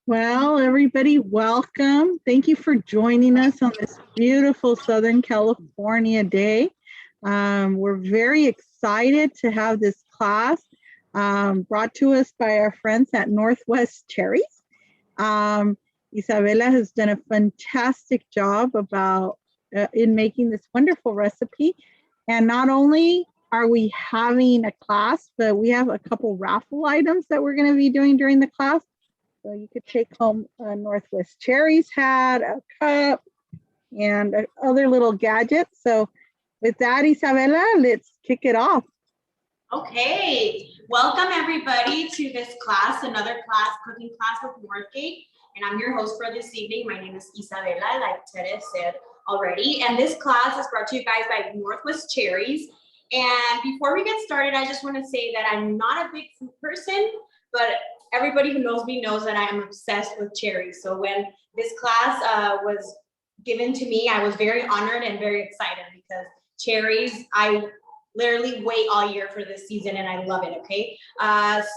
Well, everybody, welcome. Thank you for joining us on this beautiful Southern California day. We're very excited to have this class brought to us by our friends at Northwest Cherries. Isabella has done a fantastic job in making this wonderful recipe. And not only are we having a class, but we have a couple raffle items that we're going to be doing during the class. So you could take home a Northwest Cherries hat, a cup, and other little gadgets. So with that, Isabella, let's kick it off. Okay, welcome everybody to this class, another class, cooking class with Northgate. And I'm your host for this evening. My name is Isabella, like Tere said already. And this class is brought to you guys by Northwest Cherries. And before we get started, I just want to say that I'm not a big food person, but everybody who knows me knows that I am obsessed with cherries. So when this class was given to me, I was very honored and very excited because cherries, I literally wait all year for this season and I love it, okay?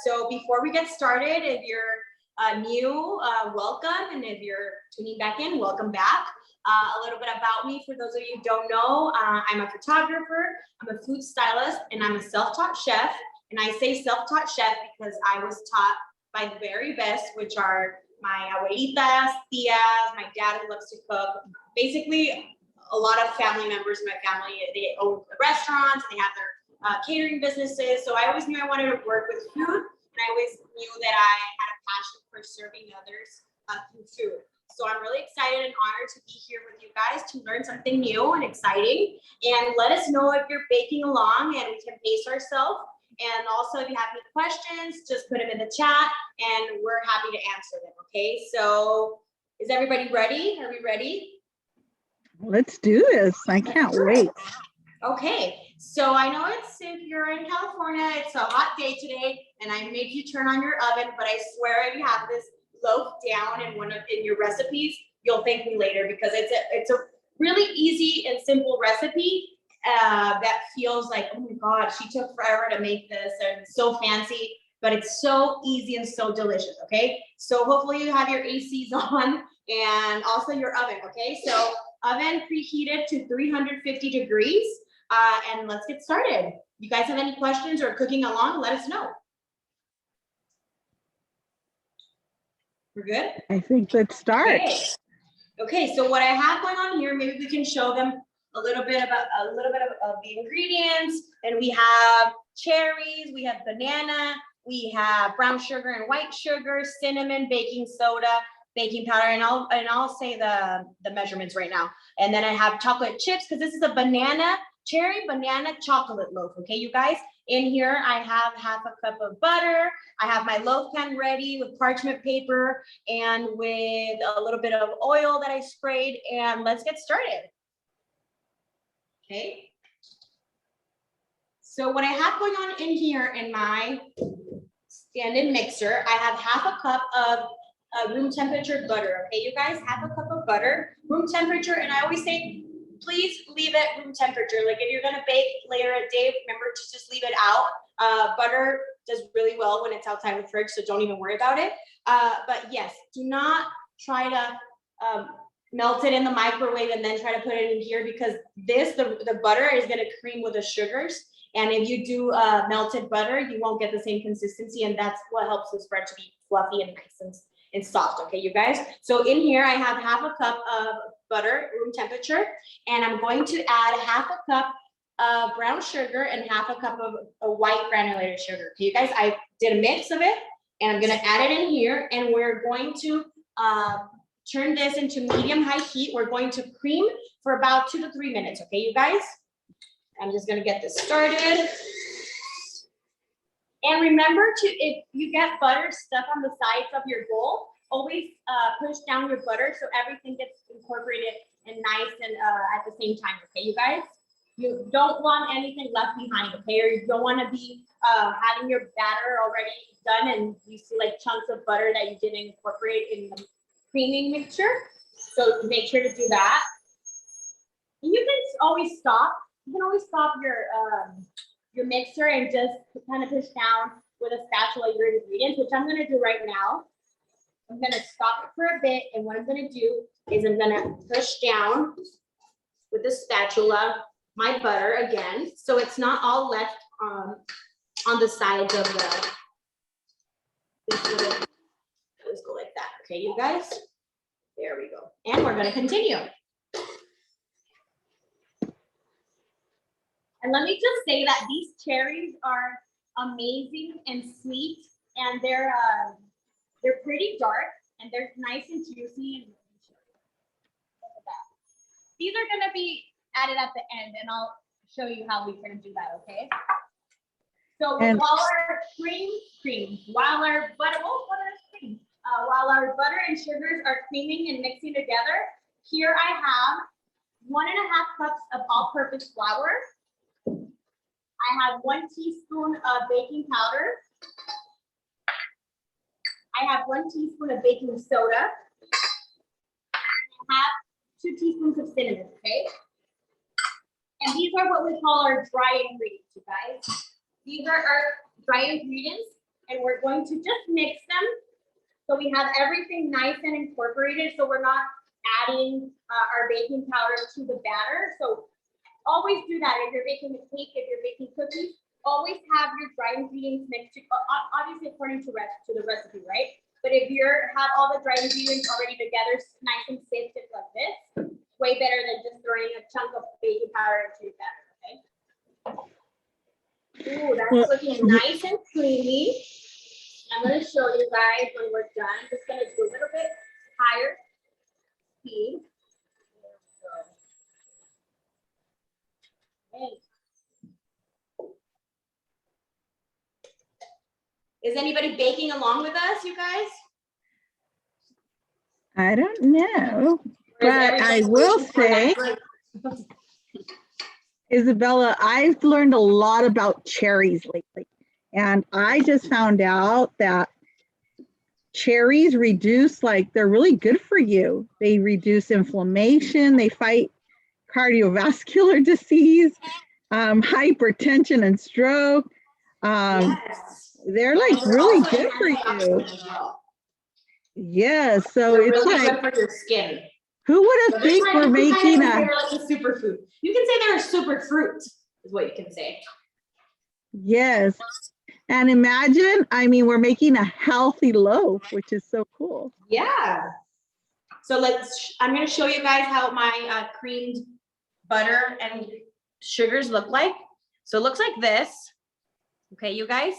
So before we get started, if you're new, welcome. And if you're tuning back in, welcome back. A little bit about me, for those of you who don't know, I'm a photographer, I'm a food stylist, and I'm a self-taught chef. And I say self-taught chef because I was taught by the very best, which are my abuelitas, tias, my dad who loves to cook. Basically, a lot of family members in my family, they own restaurants, they have their catering businesses. So I always knew I wanted to work with food, and I always knew that I had a passion for serving others through food. So I'm really excited and honored to be here with you guys to learn something new and exciting. And let us know if you're baking along and we can pace ourselves. And also, if you have any questions, just put them in the chat and we're happy to answer them, okay? So is everybody ready? Are we ready? Let's do this. I can't wait. Okay, so I know if you're in California, it's a hot day today, and I made you turn on your oven, but I swear if you have this loaf down in your recipes, you'll thank me later because it's a really easy and simple recipe. That feels like, oh my God, she took forever to make this and so fancy, but it's so easy and so delicious, okay? So hopefully you have your ACs on and also your oven, okay? So oven preheated to 350 degrees, and let's get started. You guys have any questions or cooking along, let us know. We're good? I think let's start. Okay, so what I have going on here, maybe we can show them a little bit of the ingredients. And we have cherries, we have banana, we have brown sugar and white sugar, cinnamon, baking soda, baking powder, and I'll say the measurements right now. And then I have chocolate chips because this is a cherry banana chocolate loaf. Okay, you guys. In here, I have half a cup of butter. I have my loaf pan ready with parchment paper and with a little bit of oil that I sprayed. And let's get started. Okay. So what I have going on in here in my stand-in mixer, I have half a cup of room temperature butter. Okay, you guys, half a cup of butter, room temperature, and I always say, please leave it room temperature. Like if you're gonna bake later a day, remember to just leave it out. Butter does really well when it's outside the fridge, so don't even worry about it. But yes, do not try to melt it in the microwave and then try to put it in here because the butter is gonna cream with the sugars. And if you do melted butter, you won't get the same consistency, and that's what helps the spread to be fluffy and nice and soft, okay, you guys? So in here, I have half a cup of butter, room temperature, and I'm going to add half a cup of brown sugar and half a cup of white granulated sugar. Okay, you guys, I did a mix of it, and I'm gonna add it in here, and we're going to turn this into medium-high heat. We're going to cream for about 2 to 3 minutes, okay, you guys? I'm just gonna get this started. And remember to, if you get butter stuck on the sides of your bowl, always push down your butter so everything gets incorporated and nice and at the same time, okay, you guys? You don't want anything left behind, okay? Or you don't want to be having your batter already done and you see like chunks of butter that you didn't incorporate in the creaming mixture. So make sure to do that. And you can always stop. You can always stop your mixer and just kind of push down with a spatula your ingredients, which I'm gonna do right now. I'm gonna stop it for a bit, and what I'm gonna do is I'm gonna push down with the spatula my butter again, so it's not all left on the sides of the. Let's go like that, okay, you guys? There we go, and we're gonna continue. And let me just say that these cherries are amazing and sweet, and they're pretty dark, and they're nice and juicy. These are gonna be added at the end, and I'll show you how we're gonna do that, okay? So while our butter and sugars are creaming and mixing together, here I have 1.5 cups of all-purpose flour. I have 1 teaspoon of baking powder. I have 1 teaspoon of baking soda. I have 2 teaspoons of cinnamon, okay? And these are what we call our dry ingredients, you guys. These are our dry ingredients, and we're going to just mix them so we have everything nice and incorporated, so we're not adding our baking powder to the batter. So always do that. If you're baking a cake, if you're baking cookies, always have your dry ingredients mixed, obviously according to the recipe, right? But if you have all the dry ingredients already together, nice and sifted like this, way better than just throwing a chunk of baking powder into your batter, okay? Ooh, that's looking nice and creamy. I'm gonna show you guys when we're done. I'm just gonna do a little bit higher speed. Okay. Is anybody baking along with us, you guys? I don't know, but I will say, Isabella, I've learned a lot about cherries lately. And I just found out that cherries reduce, they're really good for you. They reduce inflammation, they fight cardiovascular disease, hypertension and stroke. Yes. They're really good for you. Yes, so they're it's really good for your skin. Who would have think we're making they're like a superfood. You can say they're a super fruit, is what you can say. Yes. And imagine, we're making a healthy loaf, which is so cool. Yeah. So I'm going to show you guys how my creamed butter and sugars look like. So it looks like this. Okay, you guys,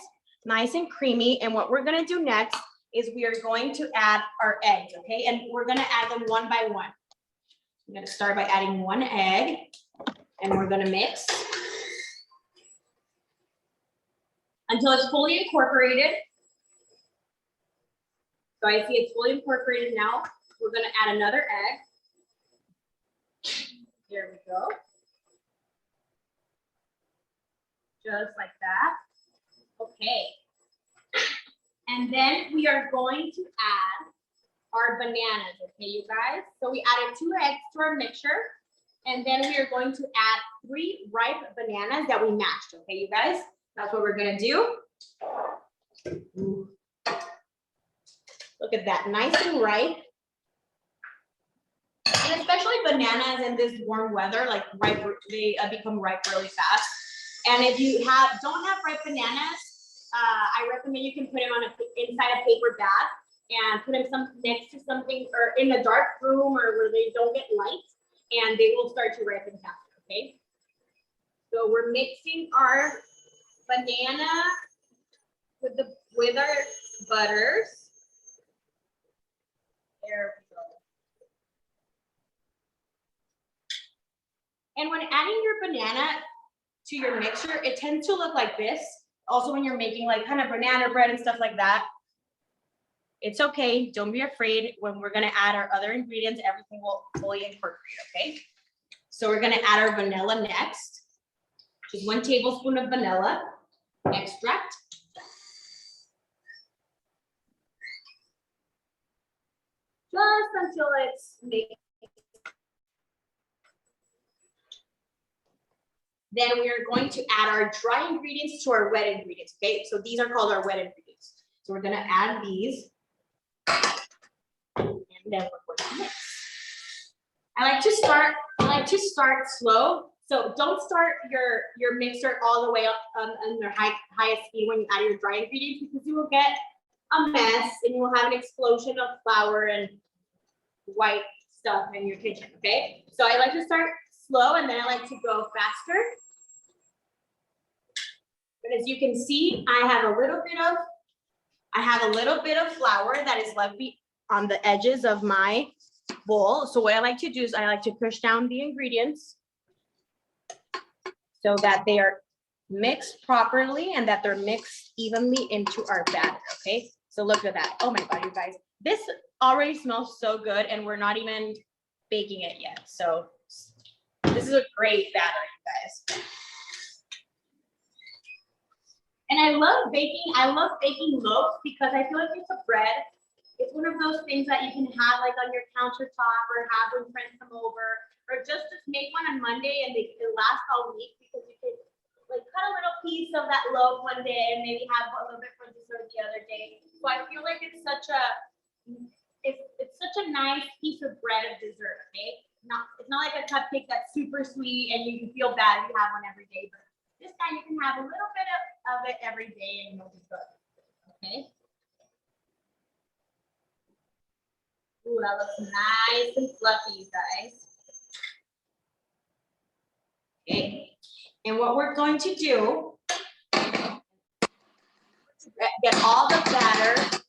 nice and creamy. And what we're going to do next is we are going to add our eggs, okay? And we're going to add them one by one. I'm going to start by adding 1 egg, and we're going to mix until it's fully incorporated. So I see it's fully incorporated now. We're going to add another egg. There we go. Just like that. Okay. And then we are going to add our bananas, okay, you guys? So we added 2 eggs to our mixture, and then we are going to add 3 ripe bananas that we mashed, okay, you guys? That's what we're gonna do. Ooh. Look at that, nice and ripe. And especially bananas in this warm weather, like ripe, they become ripe really fast. And if you don't have ripe bananas, I recommend you can put them on inside a paper bag and put them next to something or in a dark room or where they don't get light, and they will start to ripen faster, okay? So we're mixing our banana with our butters. There we go. And when adding your banana to your mixture, it tends to look like this. Also, when you're making like kind of banana bread and stuff like that, it's okay. Don't be afraid. When we're gonna add our other ingredients, everything will fully incorporate, okay? So we're gonna add our vanilla next. Just 1 tablespoon of vanilla extract. Just until it's made. Then we are going to add our dry ingredients to our wet ingredients, okay? So these are called our wet ingredients. So we're gonna add these. And then we're going to mix. I like to start slow. So don't start your mixer all the way up on their highest speed when you add your dry ingredients, because you will get a mess and you will have an explosion of flour and white stuff in your kitchen, okay? So I like to start slow and then I like to go faster. But as you can see, I have a little bit of flour that is left on the edges of my bowl. So what I like to do is I like to push down the ingredients so that they are mixed properly and that they're mixed evenly into our batter, okay? So look at that. Oh my God, you guys. This already smells so good and we're not even baking it yet. So this is a great batter, you guys. And I love baking loaf because I feel like it's a bread. It's one of those things that you can have like on your countertop or have when friends come over, or just make one on Monday and it lasts all week, because you can like cut a little piece of that loaf one day and maybe have a little bit for dessert the other day. So I feel like it's such a nice piece of bread of dessert, okay? It's not like a cupcake that's super sweet and you can feel bad if you have one every day, but this time you can have a little bit of it every day and you'll be good, okay? Ooh, that looks nice and fluffy, you guys. Okay, and what we're going to do, get all the batter.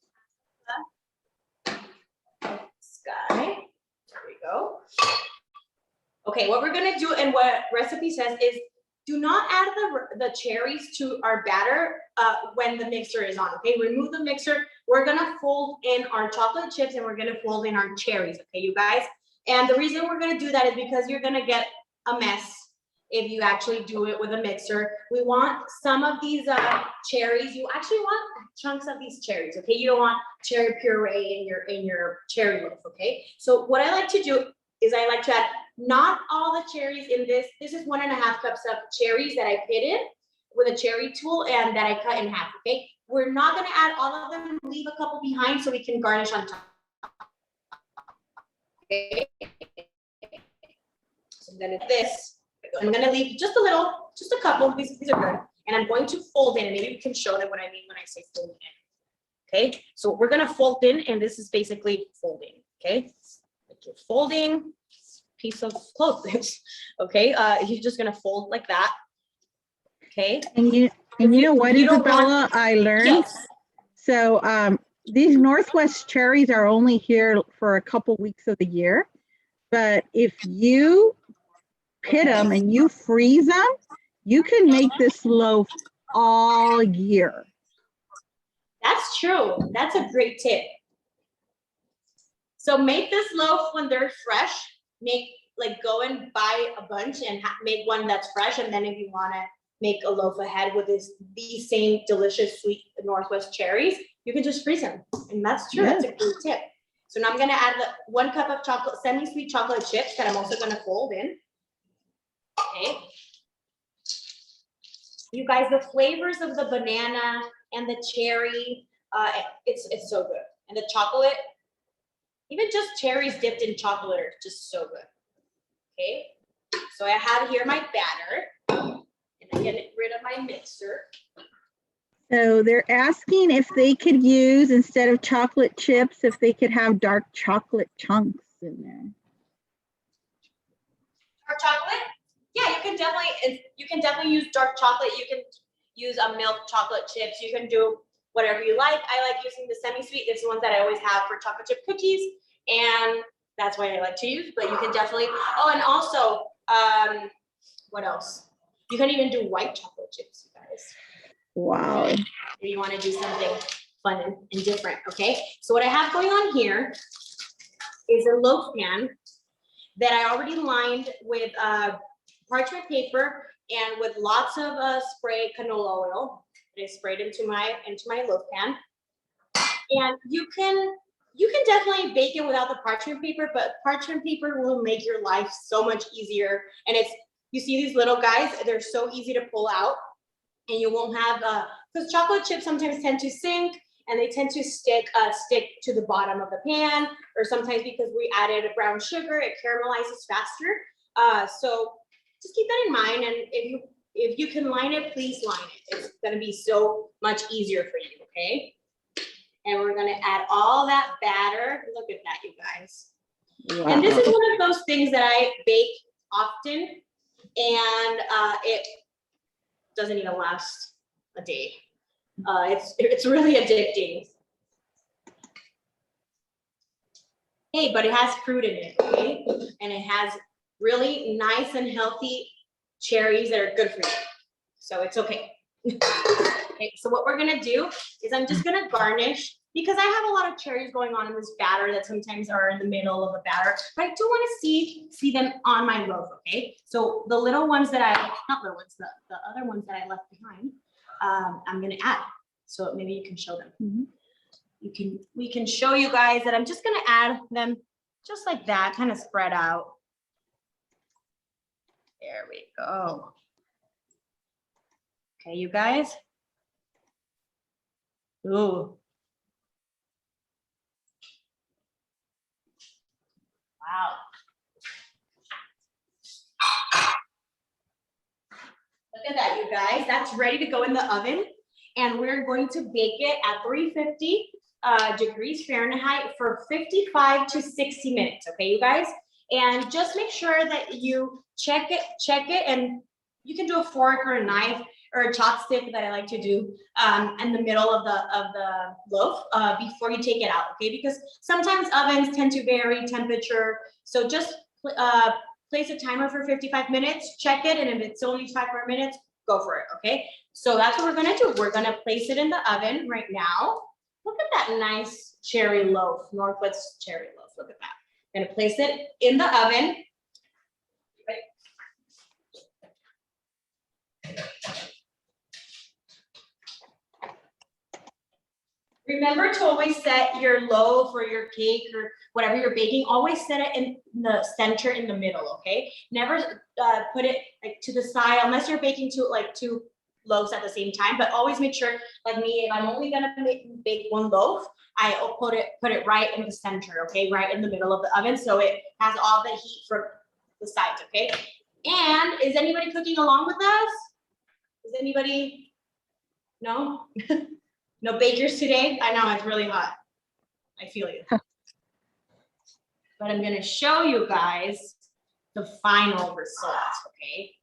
Sky, there we go. Okay, what we're gonna do and what recipe says is do not add the cherries to our batter when the mixer is on, okay? Remove the mixer. We're gonna fold in our chocolate chips and we're gonna fold in our cherries, okay, you guys? And the reason we're gonna do that is because you're gonna get a mess if you actually do it with a mixer. We want some of these cherries. You actually want chunks of these cherries, okay? You don't want cherry puree in your cherry loaf, okay? So what I like to do is I like to add not all the cherries in this. This is 1.5 cups of cherries that I pitted with a cherry tool and that I cut in half, okay? We're not gonna add all of them, leave a couple behind so we can garnish on top. Okay. So I'm gonna leave just a little, just a couple, these are good. And I'm going to fold in, maybe we can show them what I mean when I say fold in. Okay, so we're gonna fold in and this is basically folding, okay? Like you're folding piece of clothing, okay? You're just gonna fold like that, okay? And you know what, Isabella, I learned? Yes. So these Northwest cherries are only here for a couple weeks of the year, but if you pit them and you freeze them, you can make this loaf all year. That's true. That's a great tip. So make this loaf when they're fresh. Go and buy a bunch and make one that's fresh. And then if you want to make a loaf ahead with these same delicious sweet Northwest cherries, you can just freeze them. And that's true. Yes. That's a great tip. So now I'm going to add 1 cup of semi-sweet chocolate chips that I'm also going to fold in. Okay. You guys, the flavors of the banana and the cherry, it's so good. And the chocolate, even just cherries dipped in chocolate are just so good. Okay, so I have here my batter, and I get rid of my mixer. So they're asking if they could use, instead of chocolate chips, if they could have dark chocolate chunks in there. Dark chocolate? Yeah, you can definitely use dark chocolate. You can use milk chocolate chips. You can do whatever you like. I like using the semi-sweet. It's the ones that I always have for chocolate chip cookies, and that's what I like to use. But you can definitely. Oh, and also, what else? You can even do white chocolate chips, you guys. Wow. If you want to do something fun and different, okay? So what I have going on here is a loaf pan that I already lined with parchment paper and with lots of spray canola oil. I sprayed into my loaf pan. And you can definitely bake it without the parchment paper, but parchment paper will make your life so much easier. And you see these little guys, they're so easy to pull out, and you won't have, because chocolate chips sometimes tend to sink, and they tend to stick to the bottom of the pan, or sometimes because we added brown sugar, it caramelizes faster. So just keep that in mind, and if you can line it, please line it. It's gonna be so much easier for you, okay? And we're gonna add all that batter. Look at that, you guys. Wow. And this is one of those things that I bake often, and it doesn't even last a day. It's really addicting. Hey, but it has fruit in it, okay? And it has really nice and healthy cherries that are good for you. So it's okay. Okay, so what we're gonna do is I'm just gonna garnish, because I have a lot of cherries going on in this batter that sometimes are in the middle of a batter, but I do wanna see them on my loaf, okay? So the little ones that not little ones, the other ones that I left behind, I'm gonna add. So maybe you can show them. Mm-hmm. We can show you guys that I'm just gonna add them just like that, kind of spread out. There we go. Okay, you guys. Ooh. Wow. Look at that, you guys. That's ready to go in the oven. And we're going to bake it at 350 degrees Fahrenheit for 55 to 60 minutes. Okay, you guys? And just make sure that you check it, and you can do a fork or a knife or a chopstick that I like to do in the middle of the loaf before you take it out, okay? Because sometimes ovens tend to vary temperature. So just place a timer for 55 minutes, check it, and if it's only 5 more minutes, go for it, okay? So that's what we're gonna do. We're gonna place it in the oven right now. Look at that nice cherry loaf, Northwest cherry loaf, look at that. I'm gonna place it in the oven. Remember to always set your loaf or your cake or whatever you're baking, always set it in the center, in the middle, okay? Never put it like to the side, unless you're baking two loaves at the same time, but always make sure, like me, if I'm only gonna bake one loaf, I'll put it right in the center, okay? Right in the middle of the oven, so it has all the heat from the sides, okay? And is anybody cooking along with us? Is anybody, no? No bakers today? I know it's really hot. I feel you. But I'm gonna show you guys the final results, okay?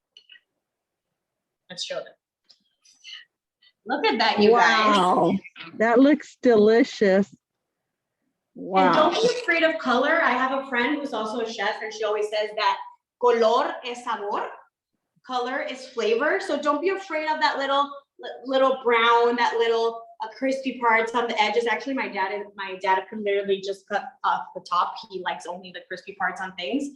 Let's show them. Look at that, you guys. Wow, that looks delicious. Wow. And don't be afraid of color. I have a friend who's also a chef, and she always says that color es sabor. Color is flavor. So don't be afraid of that little brown, that little crispy parts on the edges. Actually, my dad can literally just cut off the top. He likes only the crispy parts on things.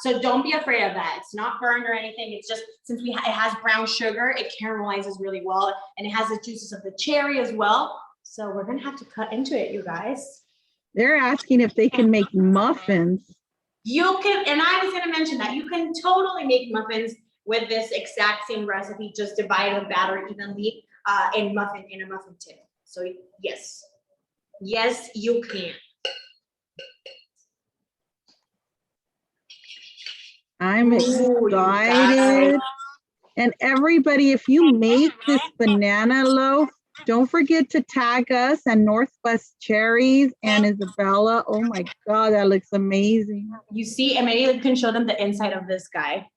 So don't be afraid of that. It's not burned or anything. It's just, since it has brown sugar, it caramelizes really well, and it has the juices of the cherry as well. So we're gonna have to cut into it, you guys. They're asking if they can make muffins. You can, and I was gonna mention that you can totally make muffins with this exact same recipe. Just divide the batter evenly in a muffin tin. So yes, you can. I'm excited. And everybody, if you make this banana loaf, don't forget to tag us and Northwest Cherries and Isabella. Oh my God, that looks amazing. You see, and maybe you can show them the inside of this guy.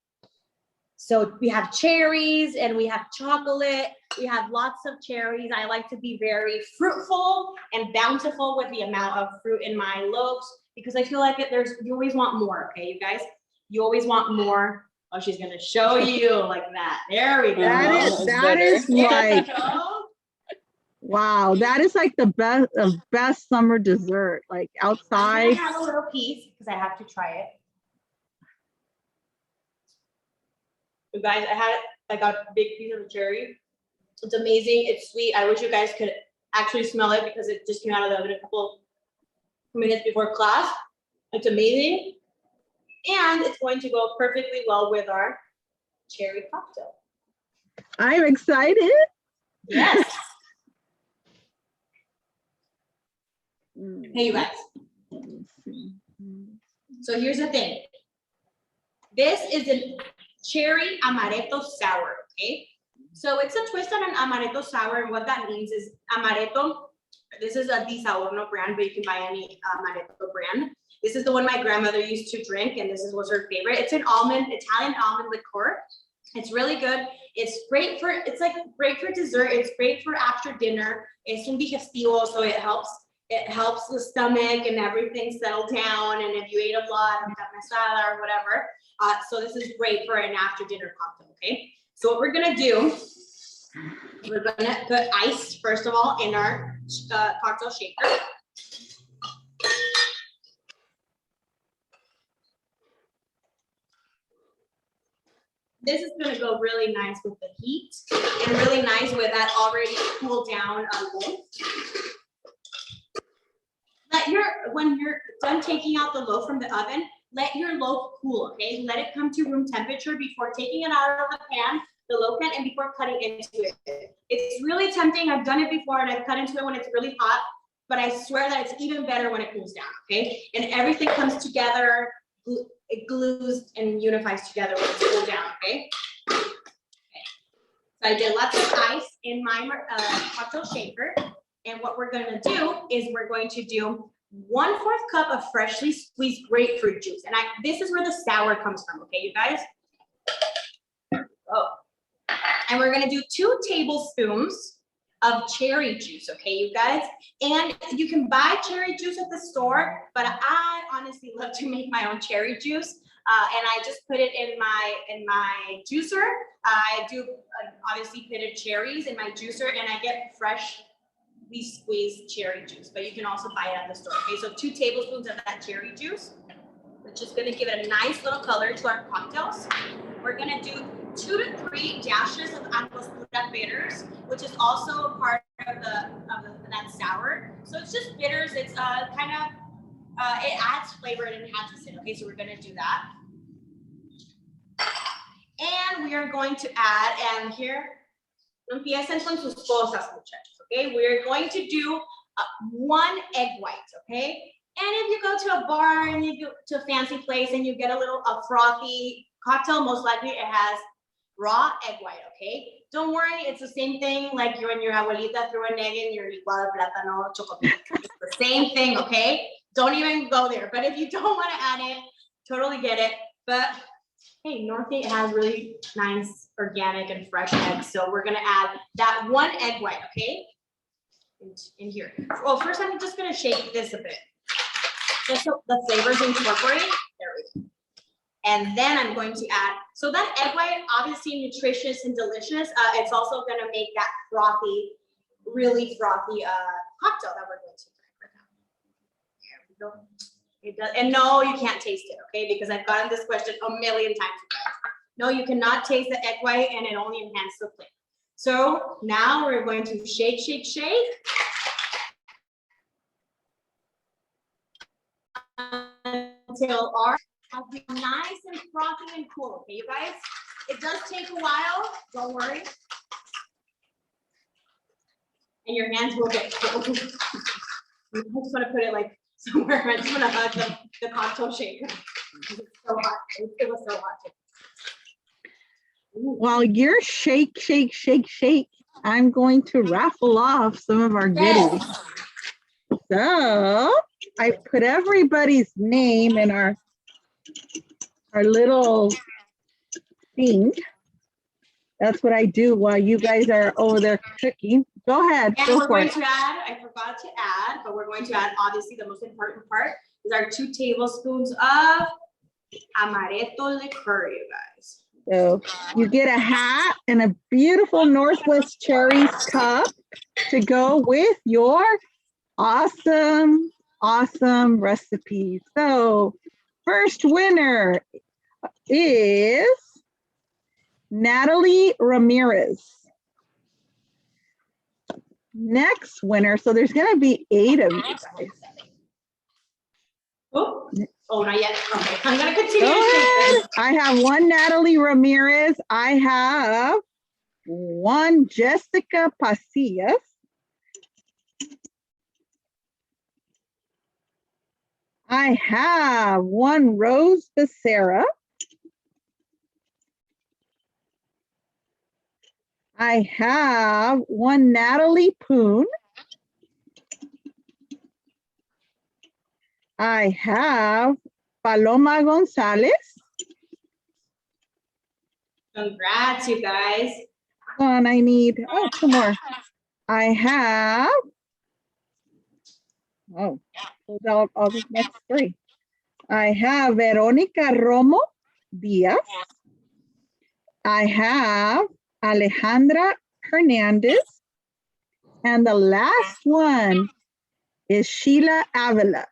So we have cherries and we have chocolate. We have lots of cherries. I like to be very fruitful and bountiful with the amount of fruit in my loaves, because I feel like you always want more, okay, you guys? You always want more. Oh, she's gonna show you like that. There we go. That is like, wow, that is like the best summer dessert, like outside. I'm gonna have a little piece because I have to try it. You guys, I got a big piece of cherry. It's amazing. It's sweet. I wish you guys could actually smell it because it just came out of the oven a couple minutes before class. It's amazing. And it's going to go perfectly well with our cherry cocktail. I'm excited. Yes. Hey, you guys. So here's the thing. This is a cherry amaretto sour, okay? So it's a twist on an amaretto sour, and what that means is amaretto. This is a Di Saorno brand, but you can buy any amaretto brand. This is the one my grandmother used to drink, and this was her favorite. It's an Italian almond liqueur. It's really good. It's great for, it's like great for dessert. It's great for after dinner. It's un digestivo, so it helps the stomach and everything settle down. And if you ate a lot of carne asada or whatever, so this is great for an after dinner cocktail. Okay. So what we're gonna do, we're gonna put ice first of all in our cocktail shaker. This is gonna go really nice with the heat and really nice with that already cooled down loaf. When you're done taking out the loaf from the oven, let your loaf cool, okay? Let it come to room temperature before taking it out of the pan, the loaf pan, and before cutting into it. It's really tempting. I've done it before and I've cut into it when it's really hot, but I swear that it's even better when it cools down, okay? And everything comes together, it glues and unifies together when it's cooled down, okay? So I did lots of ice in my cocktail shaker. And what we're gonna do is we're going to do 1/4 cup of freshly squeezed grapefruit juice. And this is where the sour comes from, okay, you guys? Oh. And we're gonna do 2 tablespoons of cherry juice, okay, you guys? And you can buy cherry juice at the store, but I honestly love to make my own cherry juice. And I just put it in my juicer. I do obviously pitted cherries in my juicer, and I get fresh squeezed cherry juice, but you can also buy it at the store. Okay, so 2 tablespoons of that cherry juice, which is going to give it a nice little color to our cocktails. We're going to do 2 to 3 dashes of Angostura bitters, which is also a part of that sour. So it's just bitters. It's it adds flavor and enhances it. Okay, so we're going to do that. And we are going to add, and here, no empiecen con sus cosas, muchachos. Okay, we're going to do 1 egg white, okay? And if you go to a bar and you go to a fancy place and you get a little frothy cocktail, most likely it has raw egg white, okay? Don't worry, it's the same thing like when your abuelita threw an egg in your licuado de plátano chocolate. It's the same thing, okay? Don't even go there. But if you don't want to add it, totally get it. But hey, Northgate has really nice organic and fresh eggs. So we're gonna add that 1 egg white, okay? In here. Well, first I'm just gonna shake this a bit. Just so the flavors incorporate. There we go. And then I'm going to add, so that egg white, obviously nutritious and delicious. It's also gonna make that frothy, really frothy cocktail that we're going to drink right now. There we go. It does, and no, you can't taste it, okay? Because I've gotten this question a million times. No, you cannot taste the egg white, and it only enhances the flavor. So now we're going to shake, shake, shake. Until our has been nice and frothy and cool, okay, you guys? It does take a while, don't worry. And your hands will get cold. I just want to put it like somewhere. I just want to hug the cocktail shaker. It's so hot. It was so hot. While you're shake, shake, shake, shake, I'm going to raffle off some of our goodies. So I put everybody's name in our little thing. That's what I do while you guys are over there cooking. Go ahead. And go we're for going it. to add, I forgot to add, but we're going to add, obviously, the most important part is our 2 tablespoons of Amaretto liqueur, you guys. So you get a hat and a beautiful Northwest Cherries cup to go with your awesome, awesome recipe. So first winner is Natalie Ramirez. Next winner, so there's gonna be 8 of you guys. Oh, not yet. Okay, I'm gonna continue Go to shake ahead. this. I have 1 Natalie Ramirez. I have 1 Jessica Pasillas. I have 1 Rose Becerra. I have 1 Natalie Poon. I have Paloma Gonzalez. Congrats, you guys. One, I need, 2 more. I have, pulled out all the next 3. I have Veronica Romo Diaz. I have Alejandra Hernandez. And the last one is Sheila Avila.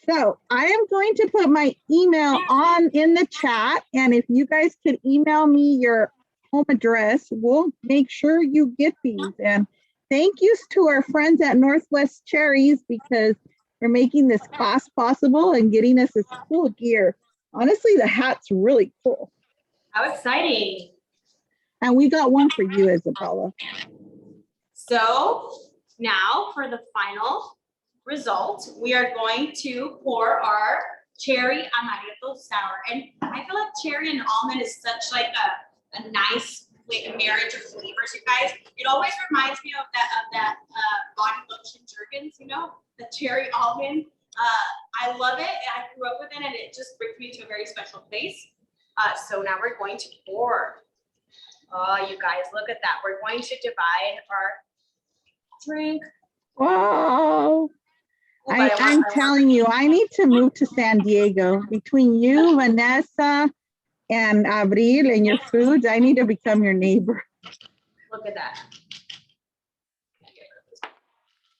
So I am going to put my email on in the chat. And if you guys could email me your home address, we'll make sure you get these. And thank yous to our friends at Northwest Cherries because they're making this class possible and getting us this cool gear. Honestly, the hat's really cool. How exciting. And we got one for you, Isabella. So now for the final result, we are going to pour our cherry amaretto sour. And I feel like cherry and almond is such like a nice marriage of flavors, you guys. It always reminds me of that body lotion Jergens, you know, the cherry almond. I love it. I grew up with it and it just brings me to a very special place. So now we're going to pour. Oh, you guys, look at that. We're going to divide our drink. Wow. I'm telling you, I need to move to San Diego. Between you, Vanessa, and Abril and your foods, I need to become your neighbor. Look at that.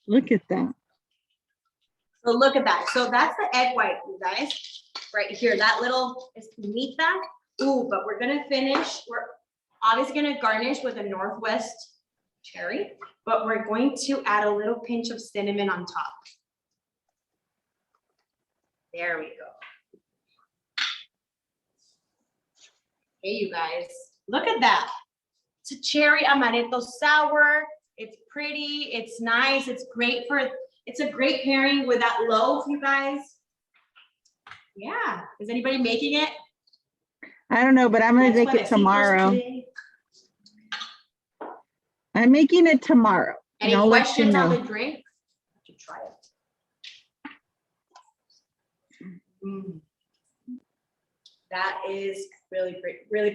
Look at that. So look at that. So that's the egg white, you guys. Right here, that little espinita. Ooh, but we're gonna finish. We're obviously gonna garnish with a Northwest cherry, but we're going to add a little pinch of cinnamon on top. There we go. Hey, you guys, look at that. It's a cherry amaretto sour. It's pretty, it's nice, it's great for, it's a great pairing with that loaf, you guys. Yeah, is anybody making it? I don't know, but I'm gonna make it tomorrow. I'm making it tomorrow. Any questions on the drink? I should try it. That is really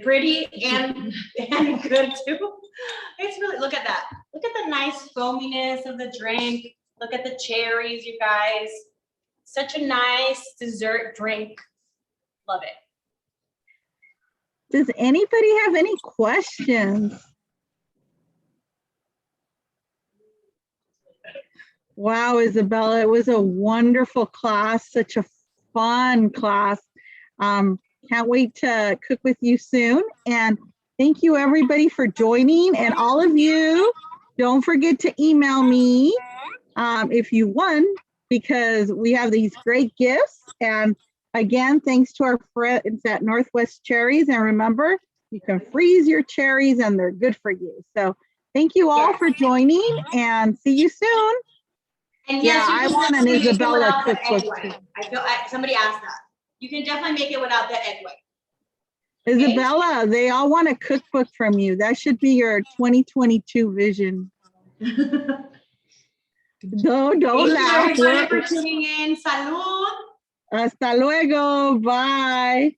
pretty and good too. It's really, look at that. Look at the nice foaminess of the drink. Look at the cherries, you guys. Such a nice dessert drink. Love it. Does anybody have any questions? Wow, Isabella, it was a wonderful class, such a fun class. Can't wait to cook with you soon. And thank you everybody for joining. And all of you, don't forget to email me if you won, because we have these great gifts. And again, thanks to our friends at Northwest Cherries. And remember, you can freeze your cherries and they're good for you. So thank you all for joining and see you soon. And yes, yeah, I want an Isabella cookbook. I feel somebody asked that. You can definitely make it without the egg white. Isabella, okay? They all want a cookbook from you. That should be your 2022 vision. Don't laugh. Thank you everybody for tuning in. Salud. Hasta luego. Bye.